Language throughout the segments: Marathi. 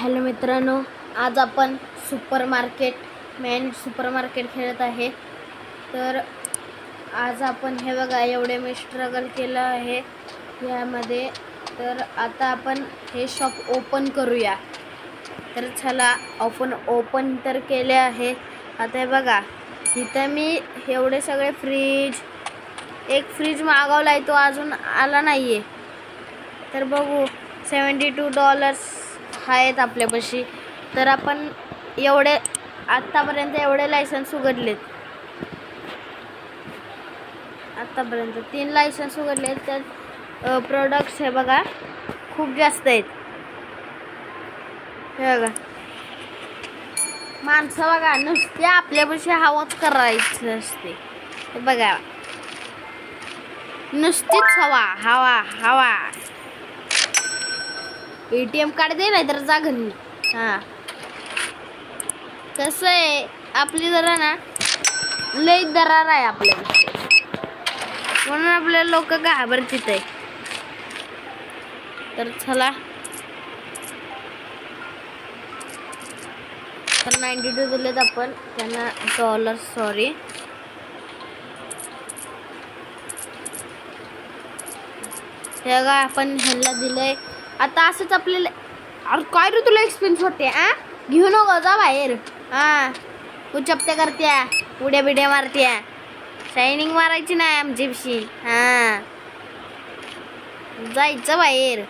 हॅलो मित्रांनो, आज आपण सुपर मार्केट खेळत आहे। तर आज आपण हे बघा, एवढे मी स्ट्रगल केलं आहे यामध्ये। तर आता आपण हे शॉप ओपन करूया। तर चला, आपण ओपन तर केले आहे। आता हे बघा, इथं मी एवढे सगळे एक फ्रीज मागवलाय, तो अजून आला नाहीये। तर बघू, $72 आहेत आपल्यापाशी। तर आपण एवढे आतापर्यंत एवढे लायसन्स उघडलेत, आतापर्यंत 3 लायसन्स उघडलेत। तर प्रोडक्ट्स हे बघा, खूप जास्त आहेत। हे बघा, माणसं बघा, नुसते आपल्यापाशी हवाच करायचं असते। हे बघा, नुसतीच हवा हवा हवा। ATM कार्ड दे, नाही तर जा घरी। कसं आहे, आपली जरा ना लई दरार आहे आपल्याला, म्हणून आपले लोक घाबरतात आहे। तर चला, तर 92 दिलेत आपण त्यांना $, सॉरी। हे बघा, आपण ह्यांना दिलंय। आता असंच आपल्याला, अरे काय रे, तुला एक्सपेन्स होते घेऊ नको, जा बाहेर। उचपत्या करत्या, उड्या बिड्या मारत्या, शायनिंग मारायची नाही आमच्याशी। जायचं बाहेर।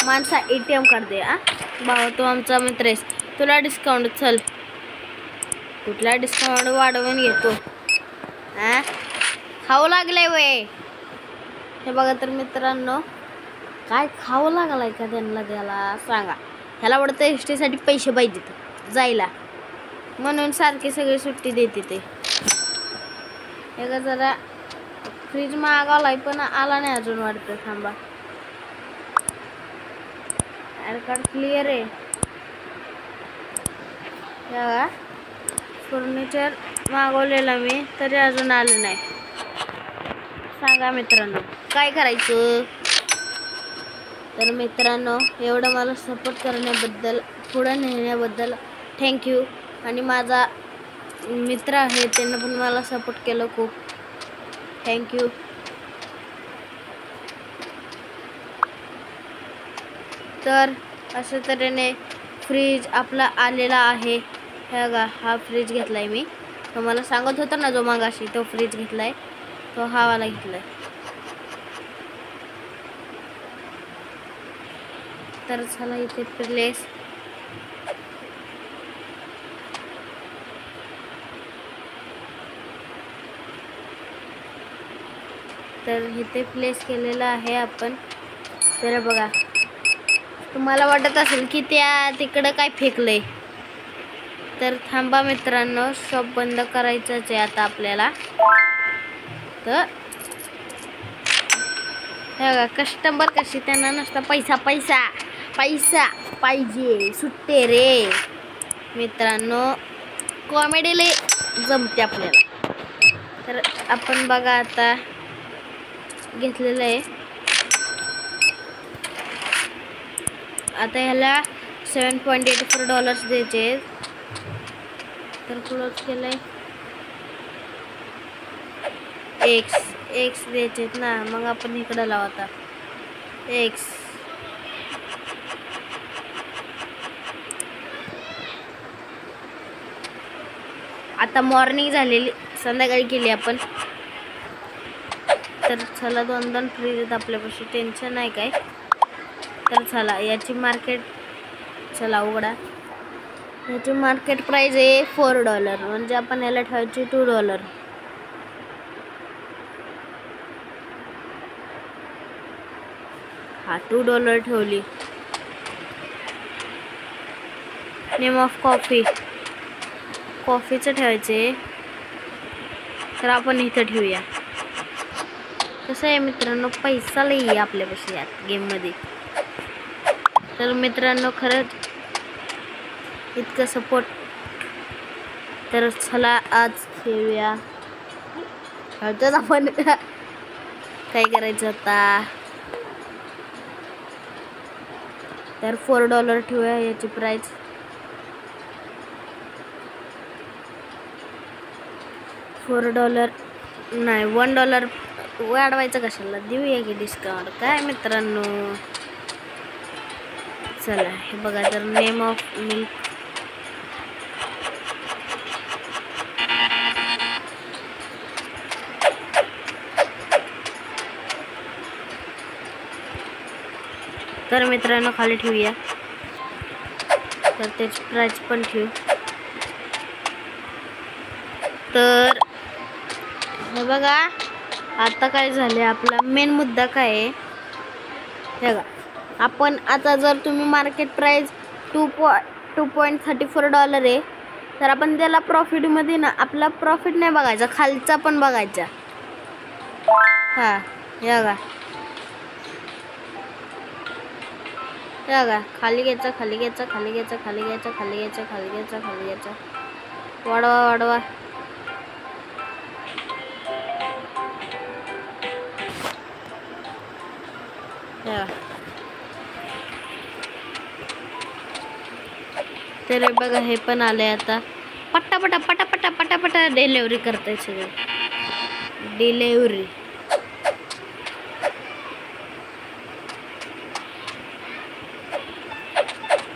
माणसा ATM कार्ड दे। भाऊ, तू आमचा मित्र आहेस, तुला डिस्काउंट, चल। कुठला डिस्काउंट वाढवून घेतो? खाऊ लागलाय वय। हे बघा, तर मित्रांनो, काय खावं लागलाय का त्यांना, त्याला सांगा। ह्याला वाटतं ST साठी पैसे पाहिजेत जायला, म्हणून सारखी सगळी सुट्टी देते ते। हे का, जरा फ्रीज मागवलाय पण आला नाही अजून, वाटतं। थांबा, ॲड कार्ड क्लिअर आहे। बघा, फर्निचर मागवलेला मी, तरी अजून आलं नाही। सांगा मित्रांनो, काय करायचं? तर मित्रांनो, एवढं मला सपोर्ट करण्याबद्दल, पुढे नेण्याबद्दल थँक्यू। आणि माझा मित्र आहे, त्यानं पण मला सपोर्ट केलं खूप, थँक्यू। तर अशा तऱ्हेने फ्रीज आपला आलेला आहे। हे बघा, हा फ्रीज घेतलाय मी, तो मला सांगत होता ना जो मागाशी, तो फ्रीज घेतलाय, तो हा वाला घेतलाय। तर चला, इथे प्लेस, तर इथे प्लेस केलेला आहे आपण। तर बघा, तुम्हाला वाटत असेल की त्या तिकडं काय फेकलंय, तर थांबा मित्रांनो, शॉप बंद करायचंच आहे आता आपल्याला। तर हे बघा, कस्टमर कशी, त्यांना नुसता पैसा पैसा पैसा पाहिजे, सुट्टे रे मित्रांनो, कॉमेडीला जमते आपल्याला। तर आपण बघा, आता घेतलेलं आहे। आता ह्याला $7.84 द्यायचे। तर क्लोज केलंय, एक्स द्यायचे ना, मग आपण इकडं लावता एक्स। आता मॉर्निंग झालेली, संध्याकाळी केली आपण। तर चला, 2 फ्रीज आहेत आपल्यापाशी, टेन्शन नाही काय। तर चला, याची मार्केट, चला उघडा, याची मार्केट प्राइस आहे $4, म्हणजे आपण याला ठेवायची $2। हा, $2 ठेवली। नेम ऑफ कॉफीचं ठेवायचे, तर आपण इथं ठेवूया। कसं आहे मित्रांनो, पैसा लई आहे आपल्यापाशी यात गेममध्ये। तर मित्रांनो, खरंच इतकं सपोर्ट, तर चला आज खेळूया। आपण काय करायचं आता, तर $4 ठेवूया याची प्राइस. $4 नाही, $1 वाढवायचं कशाला, देऊया की डिस्काउंट. काय मित्रांनो, चला हे बघा. तर नेम ऑफ मिल्क, तर मित्रांनो खाली ठेवूया. तर त्याची प्राइस पण ठेवू. तर हे बघा, आता काय झाले, आपला मेन मुद्दा काय आहे हे बघा. आपण आता जर तुम्ही मार्केट प्राइस $2.34 आहे, तर आपण त्याला प्रॉफिटमध्ये ना, आपला प्रॉफिट नाही बघायचा, खालचा पण बघायचा. हां हे बघा, हे बघा, खाली घ्यायचा, खाली घ्यायचा, खाली घ्यायचा, खाली घ्यायचा, खाली घ्यायचा, खाली घ्यायचा, खाली घ्यायचा, वाढवा वाढवा. तर बघा हे पण आले. आता पटापटा पटापटा पटापटा डिलेवरी करताय सगळे. डिलेवरी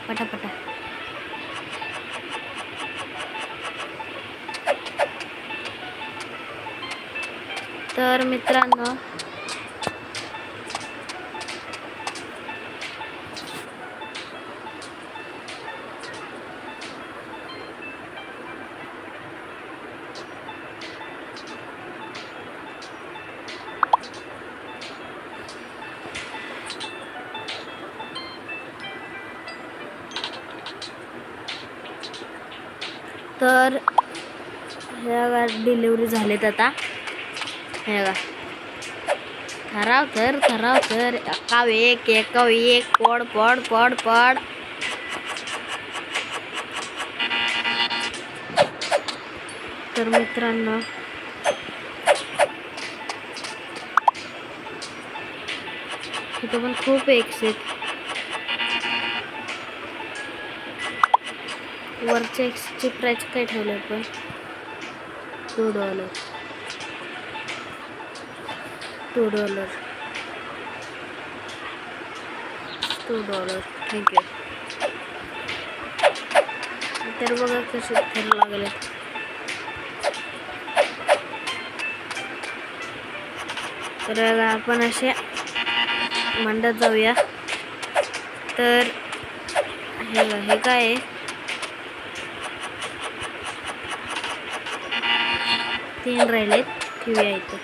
पटापटा. तर मित्रांनो तर ह्या डिलिव्हरी झालेत. आता हे बघा, खराव तर एकाव एक पड पड पड पड. तर मित्रांनो इथं पण खूप एक्स आहेत. वरच्या एक्सची प्राइस काय ठेवलं आपण, $2 ठीक आहे. तर बघा कसे थर लागले. तर आपण असे मंडत जाऊया. तर हे काय आहे, 3 राहिलेत, ठेवूया इथं.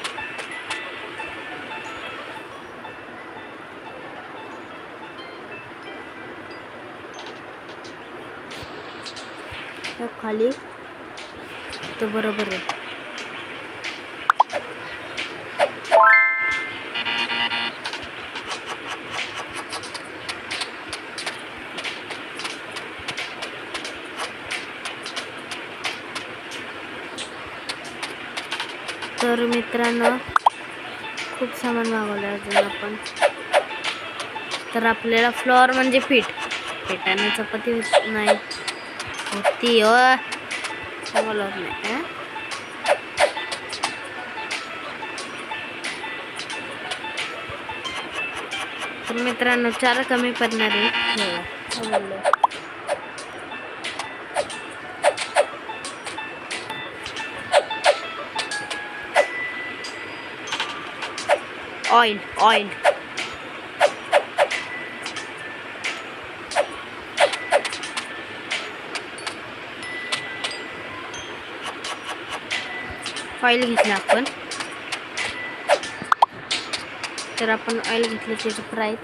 खाली तर बरोबर आहे. तर मित्रांनो खूप सामान मागवलं अजून आपण. तर आपल्याला फ्लोअर म्हणजे पिठाने चपाती नाही होती मला नाही. तर मित्रांनो 4 कमी पडणार आहे. ऑइल घेतलं आपण. तर आपण ऑइल घेतलं, त्याची प्राइस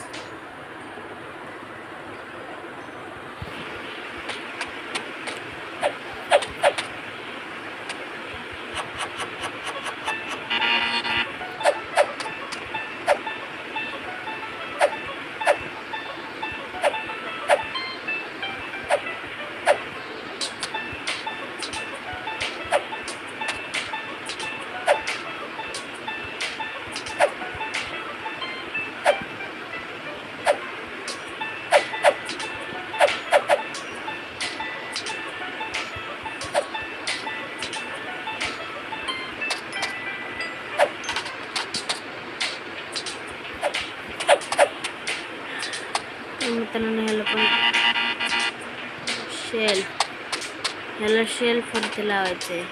मित्रांनो ह्याला पण ह्याला शेल्फवरती लावायचे.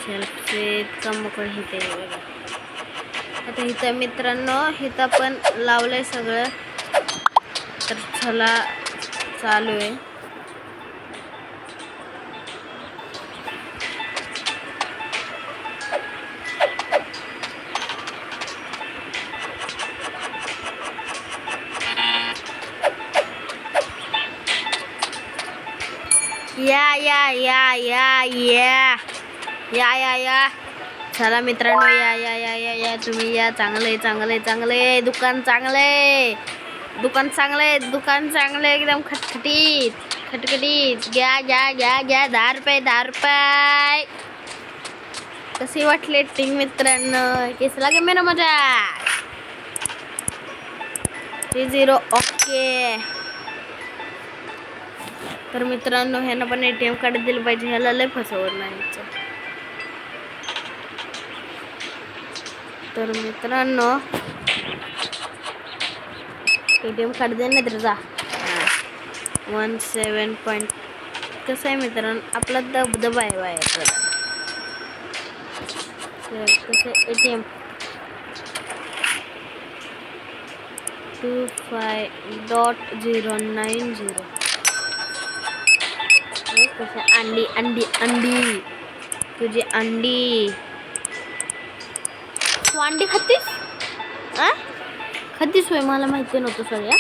शेल्फचे कमकड इथे बघा. आता इथं मित्रांनो इथं पण लावलंय सगळं. तर चला चालू आहे. या या या या या या या या चला मित्रांनो या या या या या तुम्ही या. चांगले चांगले चांगले दुकान चांगले दुकान चांगले दुकान चांगले एकदम खटखटीत खटखटीत. घ्या घ्या घ्या घ्या 10 रुपये 10 रुपये. कशी वाटली टिंग मित्रांनो? कैसा लगे मेरा मजाक? 30 ओके. तर मित्रांनो ह्यानं पण ATM कार्ड दिलं पाहिजे. ह्याला लय फसवत नाही. तर मित्रांनो ATM कार्ड दे नाही तर जा. 17 पॉइंट कसं आहे मित्रांनो आपला दबदबा आहे बाहेर. कसं ATM 25.090. कसं अंडी अंडी अंडी तुझी अंडी. तू अंडी खातीस? खातीस होय? मला माहिती नव्हतं सगळ्या.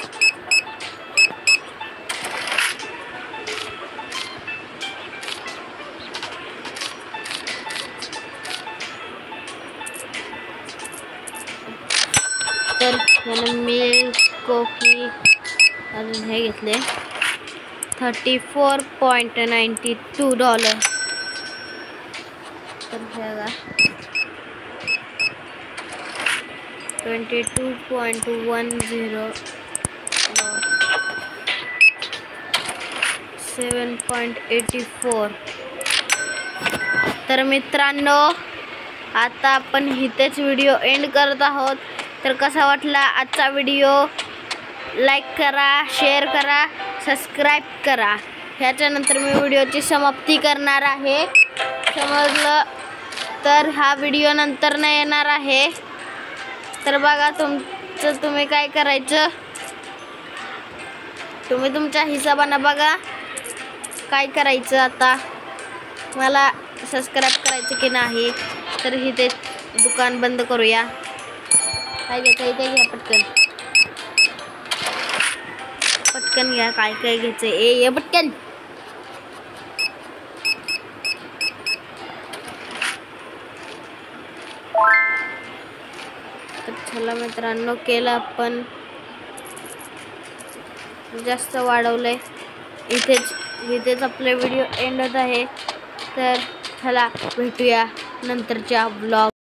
तर ह्यानं मिल्क कोकी अजून हे घेतले $34.92. तर ह्याला 22.10 7.84. तर मित्रांनो आता आपण इथेच व्हिडिओ एंड करत आहोत. तर कसा वाटला आजचा व्हिडिओ? लाईक करा, शेअर करा, सबस्क्राईब करा. ह्याच्यानंतर मी व्हिडिओची समाप्ती करणार आहे. समजलं? तर हा व्हिडिओ नंतर नाही येणार आहे. तर बघा तुम्ही काय करायचं, तुम्ही तुमच्या हिशोबानं बघा काय करायचं. आता मला सबस्क्राईब करायचं की नाही. तर इथे दुकान बंद करूया. काय घ्यायचं इथे घ्या पटकन पटकन घ्या. काय काय घ्यायचं ये पटकन. तर चला मित्रांनो केलं आपण जास्त वाढवलंय. इथेच आपले व्हिडिओ एंड होत आहे. तर चला भेटूया नंतरच्या ब्लॉग.